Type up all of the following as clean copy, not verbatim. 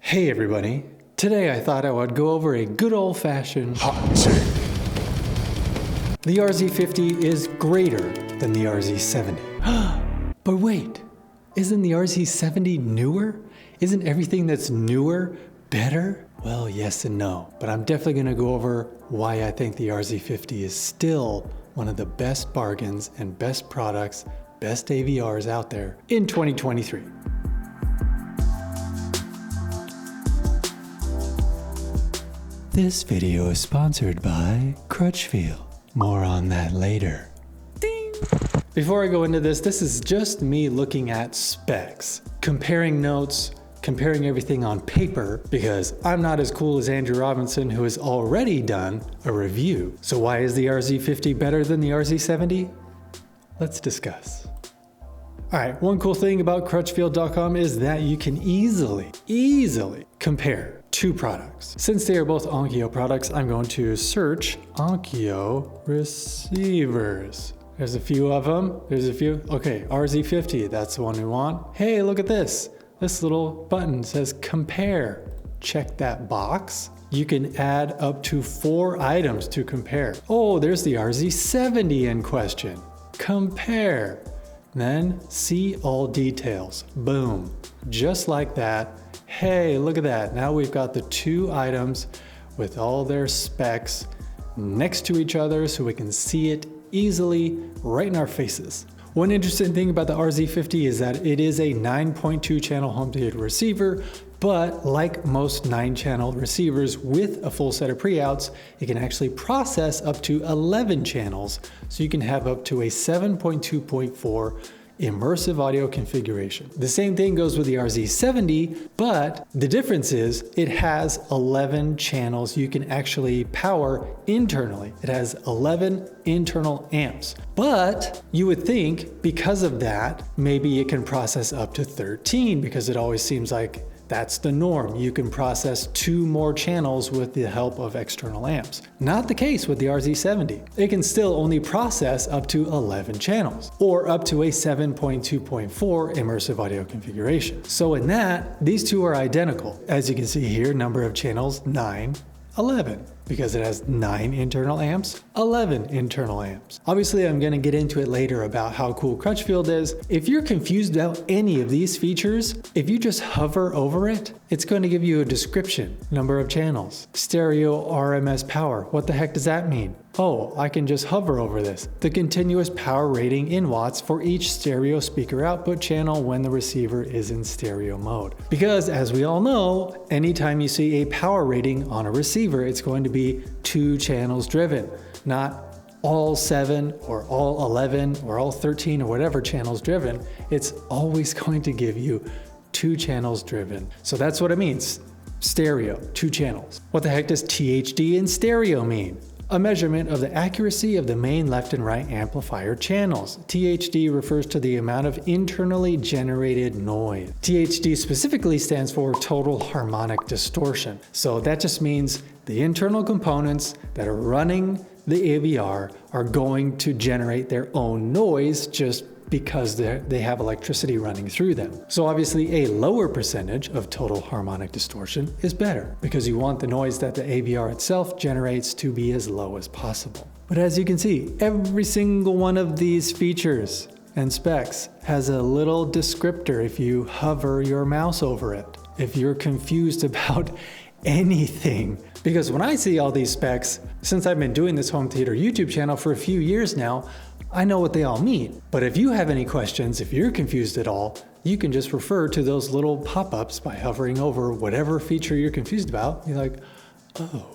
Hey everybody, today I thought I would go over a good old-fashioned hot take. The RZ50 is greater than the RZ70. But wait, isn't the RZ70 newer? Isn't everything that's newer better? Well, yes and no, but I'm definitely going to go over why I think the RZ50 is still one of the best bargains and best products, best AVRs out there in 2023. This video is sponsored by Crutchfield. More on that later. Ding! Before I go into this is just me looking at specs, comparing notes, comparing everything on paper, because I'm not as cool as Andrew Robinson, who has already done a review. So why is the RZ50 better than the RZ70? Let's discuss. All right, one cool thing about Crutchfield.com is that you can easily compare two products. Since they are both Onkyo products, I'm going to search Onkyo receivers. There's a few of them. Okay, RZ50, that's the one we want. Hey, look at this. This little button says compare. Check that box. You can add up to 4 items to compare. Oh, there's the RZ70 in question. Compare. Then see all details. Boom. Just like that. Hey, look at that. Now we've got the 2 items with all their specs next to each other so we can see it easily right in our faces. One interesting thing about the RZ50 is that it is a 9.2 channel home theater receiver, but like most 9-channel receivers with a full set of pre-outs, it can actually process up to 11 channels, so you can have up to a 7.2.4 immersive audio configuration. The same thing goes with the RZ70, but the difference is it has 11 channels you can actually power internally. It has 11 internal amps. But you would think because of that, maybe it can process up to 13, because it always seems like that's the norm. You can process 2 more channels with the help of external amps. Not the case with the RZ70. It can still only process up to 11 channels, or up to a 7.2.4 immersive audio configuration. So in that, these two are identical. As you can see here, number of channels, 9, 11. Because it has 9 internal amps, 11 internal amps. Obviously, I'm gonna get into it later about how cool Crutchfield is. If you're confused about any of these features, if you just hover over it, it's going to give you a description, number of channels, stereo RMS power. What the heck does that mean? Oh, I can just hover over this. The continuous power rating in watts for each stereo speaker output channel when the receiver is in stereo mode. Because as we all know, anytime you see a power rating on a receiver, it's going to be 2 channels driven, not all 7 or all 11 or all 13 or whatever channels driven. It's always going to give you 2 channels driven. So that's what it means. Stereo, 2 channels. What the heck does THD in stereo mean? A measurement of the accuracy of the main left and right amplifier channels. THD refers to the amount of internally generated noise. THD specifically stands for total harmonic distortion. So that just means the internal components that are running the AVR are going to generate their own noise just because they have electricity running through them. So obviously a lower percentage of total harmonic distortion is better, because you want the noise that the AVR itself generates to be as low as possible. But as you can see, every single one of these features and specs has a little descriptor if you hover your mouse over it. If you're confused about anything, because when I see all these specs, since I've been doing this home theater YouTube channel for a few years now, I know what they all mean. But if you have any questions, if you're confused at all, you can just refer to those little pop-ups by hovering over whatever feature you're confused about. You're like, oh,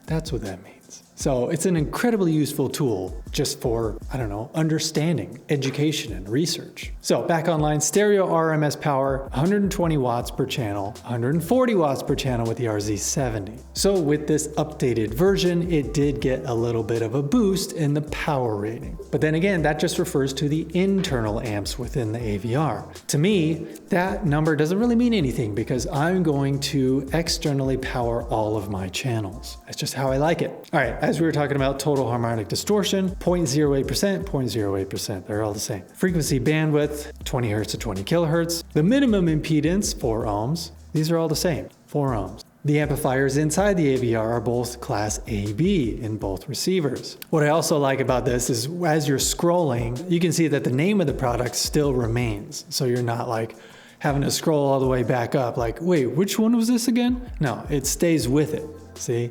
that's what that means. So it's an incredibly useful tool just for, I don't know, understanding, education, and research. So back online, stereo RMS power, 120 watts per channel, 140 watts per channel with the RZ70. So with this updated version, it did get a little bit of a boost in the power rating. But then again, that just refers to the internal amps within the AVR. To me, that number doesn't really mean anything, because I'm going to externally power all of my channels. That's just how I like it. All right, as we were talking about, total harmonic distortion, 0.08%, 0.08%. They're all the same. Frequency bandwidth, 20 hertz to 20 kilohertz. The minimum impedance, 4 ohms. These are all the same, 4 ohms. The amplifiers inside the AVR are both class AB in both receivers. What I also like about this is as you're scrolling, you can see that the name of the product still remains. So you're not like having to scroll all the way back up like, wait, which one was this again? No, it stays with it, see?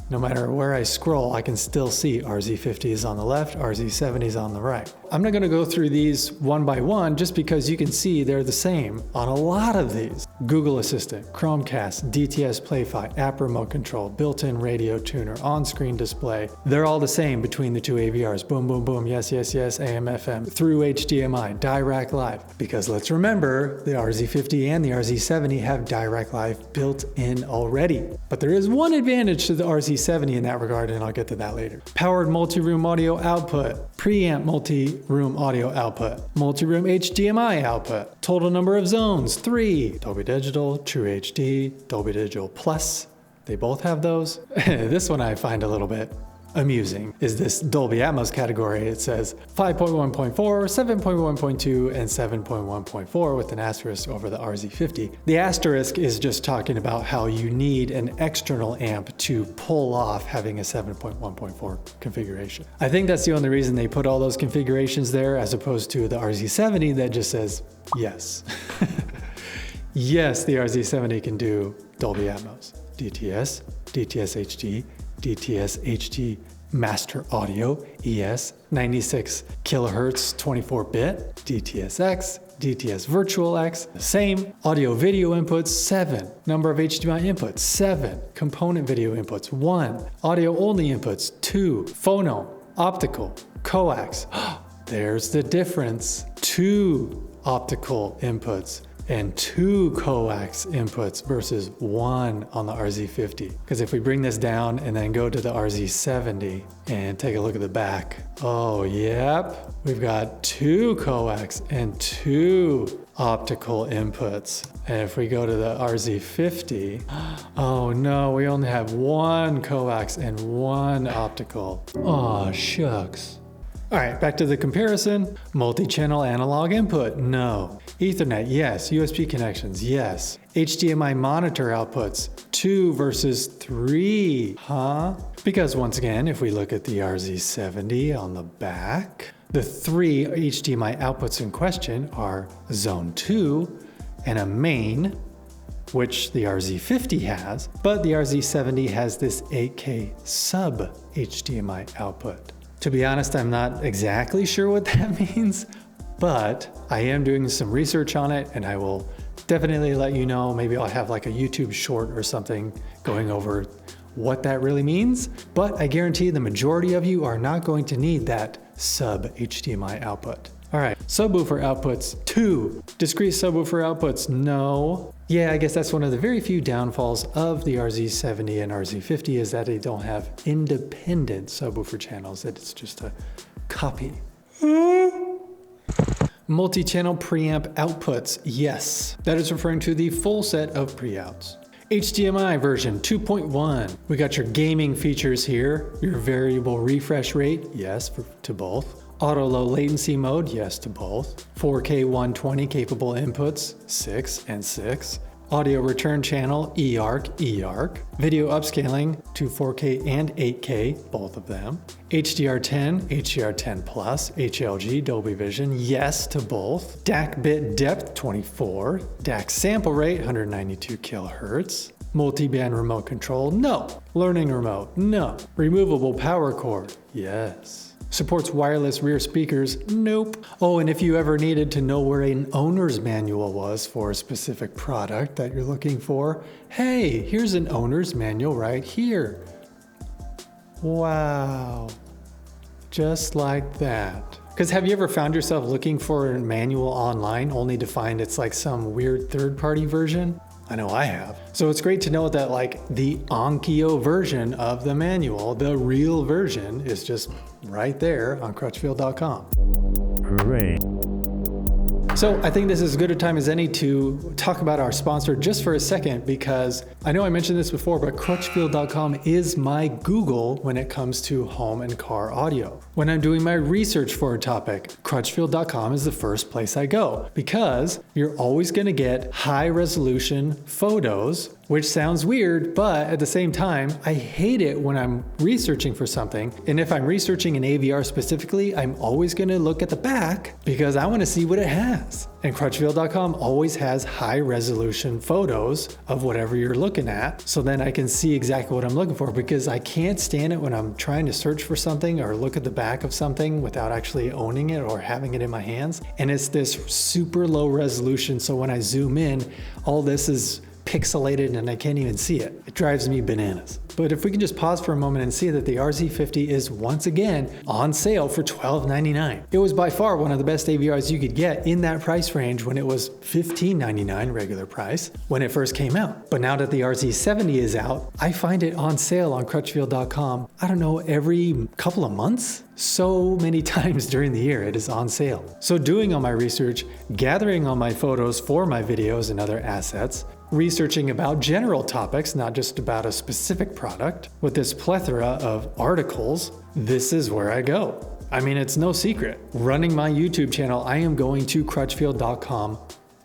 No matter where I scroll, I can still see RZ50 is on the left, RZ70 is on the right. I'm not gonna go through these one by one just because you can see they're the same on a lot of these. Google Assistant, Chromecast, DTS Play-Fi, app remote control, built-in radio tuner, on-screen display. They're all the same between the two AVRs. Boom, boom, boom, yes, yes, yes, AM, FM, through HDMI, Direct Live. Because let's remember, the RZ50 and the RZ70 have Direct Live built in already. But there is one advantage to the RZ70 in that regard, and I'll get to that later. Powered multi-room audio output, preamp multi-room audio output, multi-room HDMI output, total number of zones, 3, Dolby Digital, True HD, Dolby Digital Plus, they both have those. This one I find a little bit amusing is this Dolby Atmos category. It says 5.1.4, 7.1.2, and 7.1.4 with an asterisk over the RZ50. The asterisk is just talking about how you need an external amp to pull off having a 7.1.4 configuration. I think that's the only reason they put all those configurations there as opposed to the RZ70 that just says yes. Yes, the RZ70 can do Dolby Atmos, DTS, DTS HD, DTS HD Master Audio, ES, 96 kilohertz 24-bit, DTS-X, DTS Virtual X, same. Audio video inputs, 7. Number of HDMI inputs, 7. Component video inputs, 1. Audio only inputs, 2. Phono, optical, coax. There's the difference. 2 optical inputs and 2 coax inputs versus 1 on the RZ50. Because if we bring this down and then go to the RZ70 and take a look at the back, oh yep, we've got 2 coax and 2 optical inputs. And if we go to the RZ50, oh no, we only have 1 coax and 1 optical. Aw, shucks. All right, back to the comparison. Multi-channel analog input, no. Ethernet, yes. USB connections, yes. HDMI monitor outputs, 2 versus 3, huh? Because once again, if we look at the RZ70 on the back, the 3 HDMI outputs in question are Zone 2 and a main, which the RZ50 has, but the RZ70 has this 8K sub HDMI output. To be honest, I'm not exactly sure what that means, but I am doing some research on it and I will definitely let you know. Maybe I'll have like a YouTube short or something going over what that really means, but I guarantee the majority of you are not going to need that sub HDMI output. All right, subwoofer outputs, 2. Discrete subwoofer outputs, no. Yeah, I guess that's one of the very few downfalls of the RZ70 and RZ50 is that they don't have independent subwoofer channels, that it's just a copy. Multi-channel preamp outputs, yes. That is referring to the full set of pre-outs. HDMI version 2.1. We got your gaming features here. Your variable refresh rate, yes, to both. Auto low latency mode, yes to both. 4K 120 capable inputs, 6 and 6. Audio return channel, eARC. Video upscaling to 4K and 8K, both of them. HDR10, HDR10 Plus, HLG, Dolby Vision, yes to both. DAC bit depth, 24. DAC sample rate, 192 kilohertz. Multi-band remote control, no. Learning remote, no. Removable power cord, yes. Supports wireless rear speakers, nope. Oh, and if you ever needed to know where an owner's manual was for a specific product that you're looking for, hey, here's an owner's manual right here. Wow, just like that. Because have you ever found yourself looking for a manual online only to find it's like some weird third-party version? I know I have. So it's great to know that like the Onkyo version of the manual, the real version, is just right there on crutchfield.com. Hooray. So I think this is as good a time as any to talk about our sponsor just for a second, because I know I mentioned this before, but crutchfield.com is my Google when it comes to home and car audio. When I'm doing my research for a topic, crutchfield.com is the first place I go, because you're always going to get high resolution photos, which sounds weird, but at the same time, I hate it when I'm researching for something. And if I'm researching an AVR specifically, I'm always going to look at the back because I want to see what it has. And crutchfield.com always has high resolution photos of whatever you're looking at. So then I can see exactly what I'm looking for, because I can't stand it when I'm trying to search for something or look at the back of something without actually owning it or having it in my hands. And it's this super low resolution. So when I zoom in, all this is pixelated and I can't even see it. It drives me bananas. But if we can just pause for a moment and see that the RZ50 is once again on sale for $12.99. It was by far one of the best AVRs you could get in that price range when it was $15.99 regular price when it first came out. But now that the RZ70 is out, I find it on sale on crutchfield.com, I don't know, every couple of months? So many times during the year it is on sale. So doing all my research, gathering all my photos for my videos and other assets, researching about general topics, not just about a specific product, with this plethora of articles, this is where I go. I mean, it's no secret. Running my YouTube channel, I am going to crutchfield.com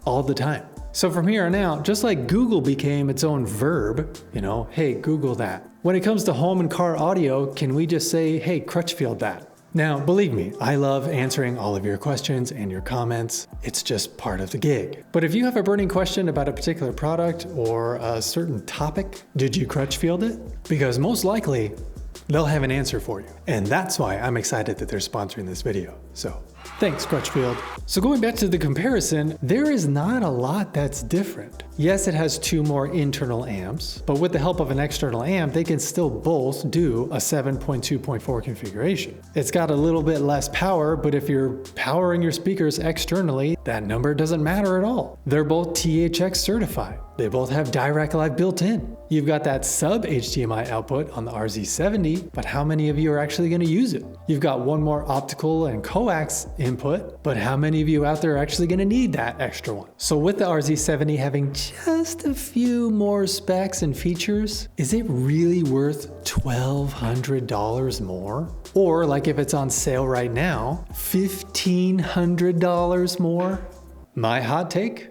all the time. So from here on out, just like Google became its own verb, hey, Google that. When it comes to home and car audio, can we just say, hey, Crutchfield that? Now, believe me, I love answering all of your questions and your comments. It's just part of the gig. But if you have a burning question about a particular product or a certain topic, did you Crutchfield it? Because most likely, they'll have an answer for you. And that's why I'm excited that they're sponsoring this video. So thanks, Crutchfield. So going back to the comparison, there is not a lot that's different. Yes, it has 2 more internal amps, but with the help of an external amp, they can still both do a 7.2.4 configuration. It's got a little bit less power, but if you're powering your speakers externally, that number doesn't matter at all. They're both THX certified. They both have direct live built in. You've got that sub HDMI output on the RZ70, but how many of you are actually going to use it? You've got 1 more optical and coax input, but how many of you out there are actually going to need that extra one? So with the RZ70 having just a few more specs and features, is it really worth $1,200 more? Or like if it's on sale right now, $1,500 more? My hot take?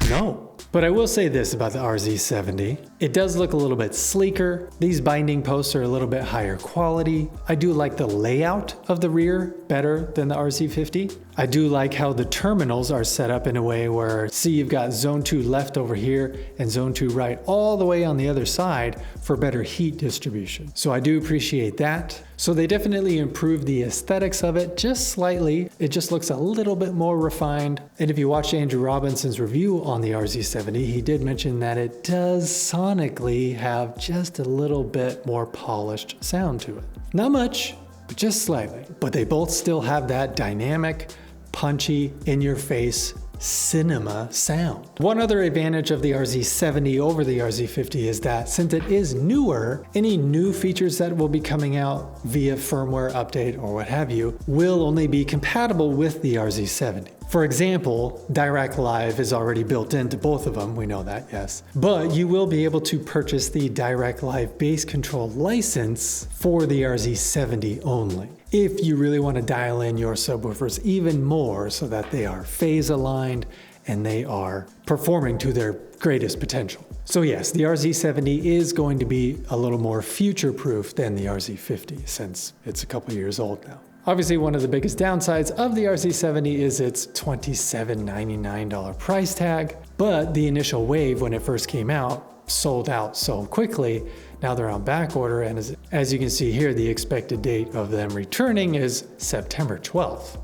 No. But I will say this about the RZ70. It does look a little bit sleeker. These binding posts are a little bit higher quality. I do like the layout of the rear better than the RZ50. I do like how the terminals are set up in a way where, see, you've got zone 2 left over here and zone 2 right all the way on the other side for better heat distribution. So I do appreciate that. So they definitely improved the aesthetics of it just slightly. It just looks a little bit more refined. And if you watch Andrew Robinson's review on the RZ70, he did mention that it does sonically have just a little bit more polished sound to it. Not much, but just slightly. But they both still have that dynamic, punchy, in-your-face cinema sound. One other advantage of the RZ70 over the RZ50 is that since it is newer, any new features that will be coming out via firmware update or what have you will only be compatible with the RZ70. For example, Direct Live is already built into both of them, we know that, yes. But you will be able to purchase the Direct Live bass control license for the RZ70 only, if you really want to dial in your subwoofers even more so that they are phase aligned and they are performing to their greatest potential. So yes, the RZ70 is going to be a little more future-proof than the RZ50 since it's a couple years old now. Obviously, one of the biggest downsides of the RZ70 is its $27.99 price tag, but the initial wave when it first came out sold out so quickly. Now they're on back order, and as you can see here, the expected date of them returning is September 12th.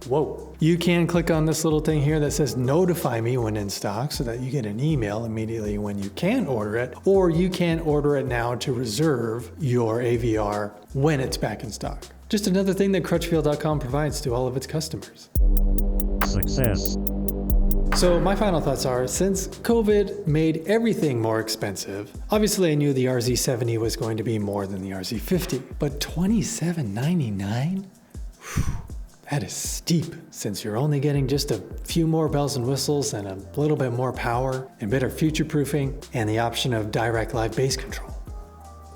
Whoa. You can click on this little thing here that says notify me when in stock so that you get an email immediately when you can order it, or you can order it now to reserve your AVR when it's back in stock. Just another thing that crutchfield.com provides to all of its customers. Success. So my final thoughts are, since COVID made everything more expensive, obviously I knew the RZ70 was going to be more than the RZ50, but $27.99? That is steep, since you're only getting just a few more bells and whistles and a little bit more power and better future proofing and the option of direct live bass control.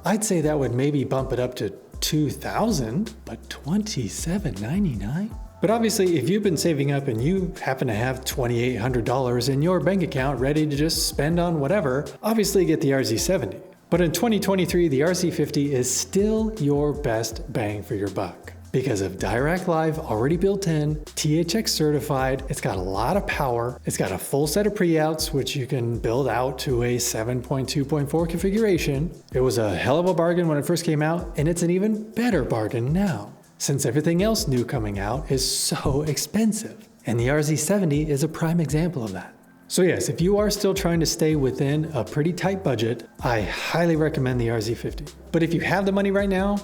I'd say that would maybe bump it up to $2,000, but $2,799? But obviously, if you've been saving up and you happen to have $2,800 in your bank account ready to just spend on whatever, obviously get the RZ70. But in 2023, the RZ50 is still your best bang for your buck. Because of Direct Live already built in, THX certified, it's got a lot of power, it's got a full set of pre-outs which you can build out to a 7.2.4 configuration. It was a hell of a bargain when it first came out, and it's an even better bargain now, since everything else new coming out is so expensive. And the RZ70 is a prime example of that. So yes, if you are still trying to stay within a pretty tight budget, I highly recommend the RZ50. But if you have the money right now,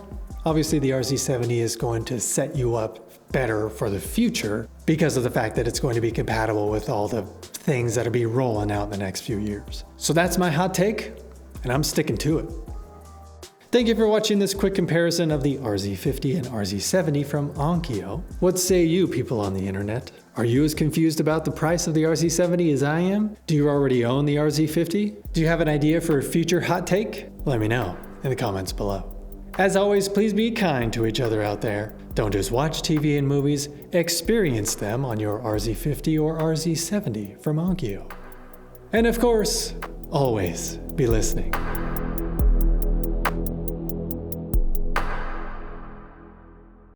obviously the RZ70 is going to set you up better for the future because of the fact that it's going to be compatible with all the things that'll be rolling out in the next few years. So that's my hot take, and I'm sticking to it. Thank you for watching this quick comparison of the RZ50 and RZ70 from Onkyo. What say you, people on the internet? Are you as confused about the price of the RZ70 as I am? Do you already own the RZ50? Do you have an idea for a future hot take? Let me know in the comments below. As always, please be kind to each other out there. Don't just watch TV and movies, experience them on your RZ50 or RZ70 from Onkyo. And of course, always be listening.